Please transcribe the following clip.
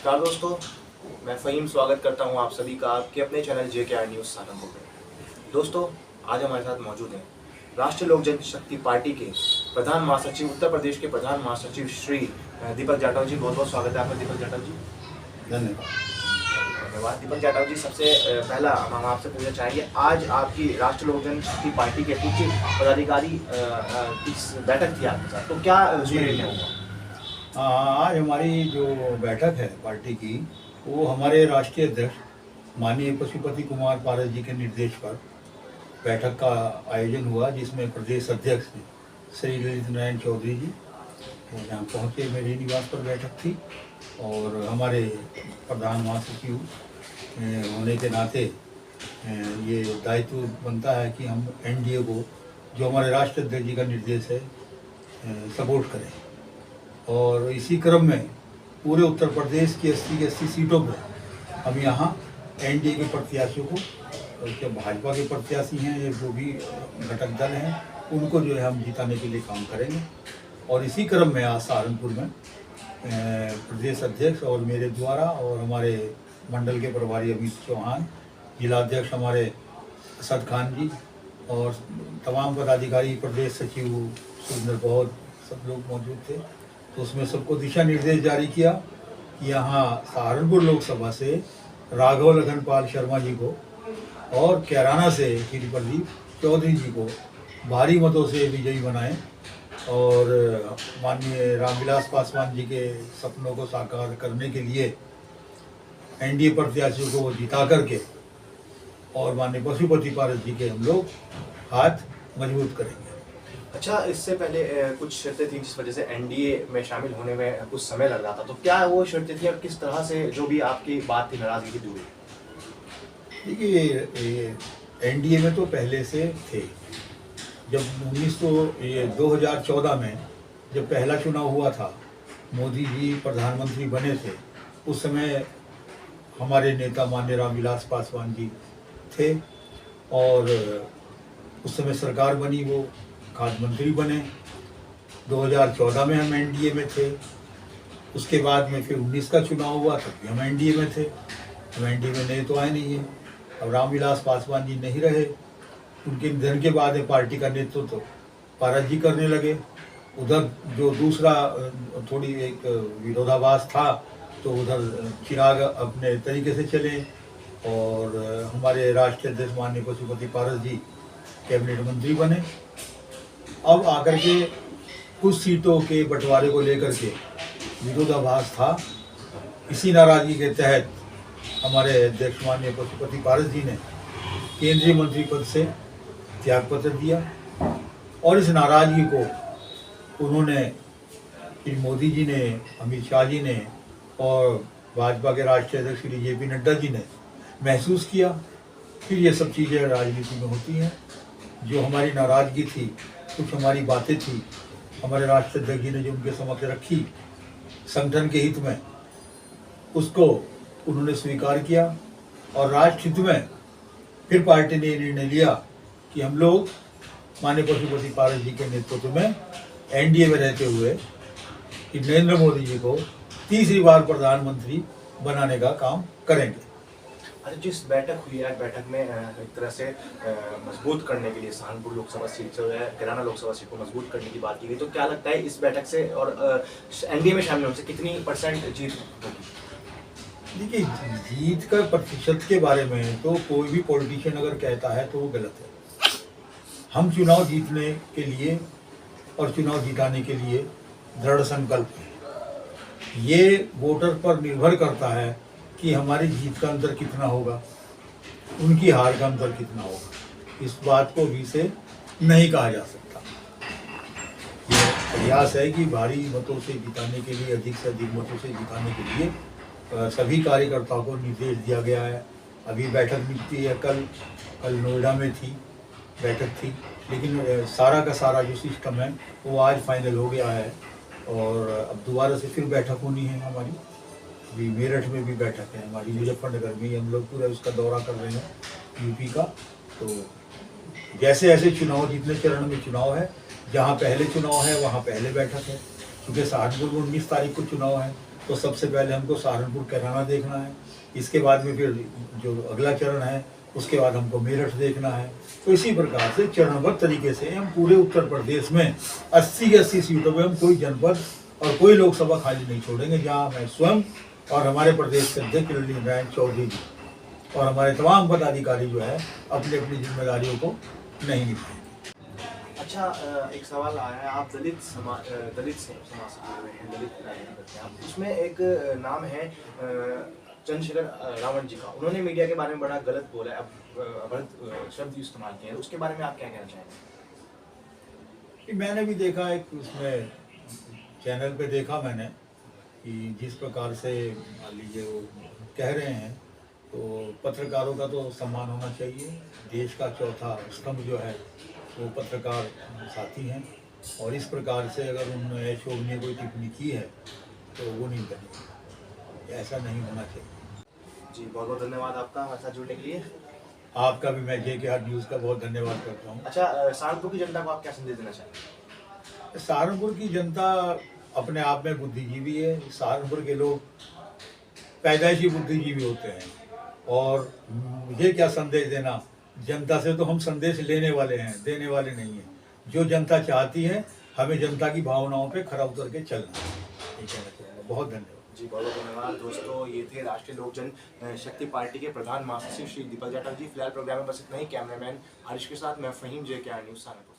नमस्कार दोस्तों, मैं फ़हीम स्वागत करता हूं आप सभी का आपके अपने चैनल JKR न्यूज़ सहारनपुर में। दोस्तों, आज हमारे साथ मौजूद हैं राष्ट्रीय लोक जनशक्ति पार्टी के प्रधान महासचिव, उत्तर प्रदेश के प्रधान महासचिव श्री दीपक जाटव जी। बहुत बहुत स्वागत है आपका दीपक जाटव जी। धन्यवाद दीपक जाटव जी। सबसे पहला हम आपसे पूछना चाहेंगे, आज आपकी राष्ट्रीय लोक जनशक्ति पार्टी के कुछ पदाधिकारी की बैठक थी आपके साथ, तो क्या उसमें निर्णय हुआ? आज हमारी जो बैठक है पार्टी की, वो हमारे राष्ट्रीय अध्यक्ष माननीय पशुपति कुमार पारस जी के निर्देश पर बैठक का आयोजन हुआ, जिसमें प्रदेश अध्यक्ष श्री ललित नारायण चौधरी जी यहाँ पहुँचे। मेरे निवास पर बैठक थी और हमारे प्रधान महासचिव होने के नाते ये दायित्व बनता है कि हम एनडीए को, जो हमारे राष्ट्रीय अध्यक्ष जी का निर्देश है, सपोर्ट करें। और इसी क्रम में पूरे उत्तर प्रदेश की 80 की 80 सीटों पर हम यहाँ एनडीए के प्रत्याशियों को, जो भाजपा के प्रत्याशी हैं, ये जो भी घटक दल हैं, उनको जो है हम जिताने के लिए काम करेंगे। और इसी क्रम में आज सहारनपुर में प्रदेश अध्यक्ष और मेरे द्वारा और हमारे मंडल के प्रभारी अमित चौहान, जिलाध्यक्ष हमारे असद खान जी और तमाम पदाधिकारी, प्रदेश सचिव सुरेंद्र बहुत, सब लोग मौजूद थे। तो उसमें सबको दिशा निर्देश जारी किया कि यहाँ सहारनपुर लोकसभा से राघव लखनपाल शर्मा जी को और कैराना से श्री प्रदीप चौधरी जी को भारी मतों से विजयी बनाएं और माननीय रामविलास पासवान जी के सपनों को साकार करने के लिए एनडीए प्रत्याशियों को जिता करके और माननीय पशुपति पारस जी के हम लोग हाथ मजबूत करेंगे। अच्छा, इससे पहले कुछ शर्तें थी जिस वजह से एनडीए में शामिल होने में कुछ समय लग रहा था, तो क्या वो शर्तें थी और किस तरह से जो भी आपकी बात थी, नाराजगी की दूर? देखिए, एनडीए में तो पहले से थे। जब 2014 में जब पहला चुनाव हुआ था, मोदी जी प्रधानमंत्री बने थे, उस समय हमारे नेता माननीय रामविलास पासवान जी थे और उस समय सरकार बनी, वो खाद्य मंत्री बने। 2014 में हम एनडीए में थे। उसके बाद में फिर 19 का चुनाव हुआ, तब भी हम एनडीए में थे। हम एनडीए में नए तो आए नहीं हैं। अब रामविलास पासवान जी नहीं रहे, उनके निधन के बाद पार्टी का नेतृत्व तो पारस जी करने लगे। उधर जो दूसरा थोड़ी एक विरोधाभास था, तो उधर चिराग अपने तरीके से चले और हमारे राष्ट्रीय अध्यक्ष माननीय पशुपति पारस जी कैबिनेट मंत्री बने। अब आकर के कुछ सीटों के बंटवारे को लेकर के विरोधाभास था। इसी नाराजगी के तहत हमारे अध्यक्ष माननीय पशुपति पारस जी ने केंद्रीय मंत्री पद से त्यागपत्र दिया और इस नाराजगी को उन्होंने, श्री मोदी जी ने, अमित शाह जी ने और भाजपा के राष्ट्रीय अध्यक्ष श्री JP नड्डा जी ने महसूस किया। फिर ये सब चीज़ें राजनीति में होती हैं। जो हमारी नाराजगी थी, कुछ हमारी बातें थी, हमारे राष्ट्रीय अध्यक्ष जी ने जो उनके समक्ष रखी संगठन के हित में, उसको उन्होंने स्वीकार किया और राष्ट्र हित में फिर पार्टी ने निर्णय लिया कि हम लोग माननीय पशुपति पारस जी के नेतृत्व में एनडीए में रहते हुए कि नरेंद्र मोदी जी को तीसरी बार प्रधानमंत्री बनाने का काम करेंगे। अच्छा, जिस बैठक हुई है, बैठक में एक तरह से मजबूत करने के लिए सहारनपुर लोकसभा सीट जो है, कैराना लोकसभा सीट को मजबूत करने की बात की गई, तो क्या लगता है इस बैठक से और एनडीए में शामिल होने से कितनी % जीत होगी? देखिए, जीत का प्रतिशत के बारे में तो कोई भी पॉलिटिशियन अगर कहता है तो वो गलत है। हम चुनाव जीतने के लिए और चुनाव जिताने के लिए दृढ़ संकल्प है। ये वोटर पर निर्भर करता है कि हमारी जीत का अंतर कितना होगा, उनकी हार का अंतर कितना होगा। इस बात को भी से नहीं कहा जा सकता। ये प्रयास है कि भारी मतों से जिताने के लिए, अधिक से अधिक मतों से जिताने के लिए सभी कार्यकर्ताओं को निर्देश दिया गया है। अभी बैठक निकली है, कल नोएडा में थी, बैठक थी, लेकिन सारा का सारा जो सिस्टम है वो आज फाइनल हो गया है और अब दोबारा से फिर बैठक होनी है हमारी। अभी मेरठ में भी बैठक है हमारी, मुजफ्फरनगर में हम लोग पूरा उसका दौरा कर रहे हैं यूपी का। तो जैसे ऐसे चुनाव, जितने चरण में चुनाव है, जहाँ पहले चुनाव है वहाँ पहले बैठक है, क्योंकि सहारनपुर में 19 तारीख को चुनाव है तो सबसे पहले हमको सहारनपुर कैराना देखना है, इसके बाद में फिर जो अगला चरण है उसके बाद हमको मेरठ देखना है। तो इसी प्रकार से चरणबद्ध तरीके से हम पूरे उत्तर प्रदेश में 80 सीटों में हम कोई जनपद और कोई लोकसभा खाली नहीं छोड़ेंगे, जहाँ मैं स्वयं और हमारे प्रदेश के अध्यक्ष रणजीत नारायण चौधरी जी और हमारे तमाम पदाधिकारी जो है अपनी अपनी जिम्मेदारियों को नहीं निभाएंगे। अच्छा, एक सवाल आया है, आप दलित समाज से जुड़े हैं, दलित राजनीति करते हैं आप। उसमें एक नाम है चंद्रशेखर रावण जी का, उन्होंने मीडिया के बारे में बड़ा गलत बोला है, गलत शब्द इस्तेमाल किए हैं, उसके बारे में आप क्या कहना चाहेंगे? मैंने भी देखा, एक उसमें चैनल पे देखा मैंने कि जिस प्रकार से मान लीजिए वो कह रहे हैं, तो पत्रकारों का तो सम्मान होना चाहिए। देश का चौथा स्तंभ जो है वो पत्रकार साथी हैं, और इस प्रकार से अगर उन्होंने अशोभनीय कोई टिप्पणी की है तो वो नहीं करनी, ऐसा नहीं होना चाहिए। जी, बहुत बहुत धन्यवाद आपका हमारे साथ जुड़ने के लिए। आपका भी मैं JKR न्यूज़ का बहुत धन्यवाद करता हूँ। अच्छा, सहारनपुर की जनता को आप क्या संदेश देना चाहेंगे? सहारनपुर की जनता अपने आप में बुद्धिजीवी है। सहारनपुर के लोग पैदाइशी बुद्धिजीवी होते हैं, और मुझे क्या संदेश देना, जनता से तो हम संदेश लेने वाले हैं, देने वाले नहीं हैं। जो जनता चाहती है हमें जनता की भावनाओं पे खरा उतर के चलना है, ये कहना चाहूँगा। बहुत धन्यवाद जी, बहुत बहुत धन्यवाद दोस्तों। ये थे राष्ट्रीय लोक जनशक्ति पार्टी के प्रधान महासचिव श्री दीपक जाटव जी। फिलहाल प्रोग्राम में बस इतना ही। कैमरामैन हरीश के साथ मैं फहीम, JKR न्यूज़ सहारनपुर।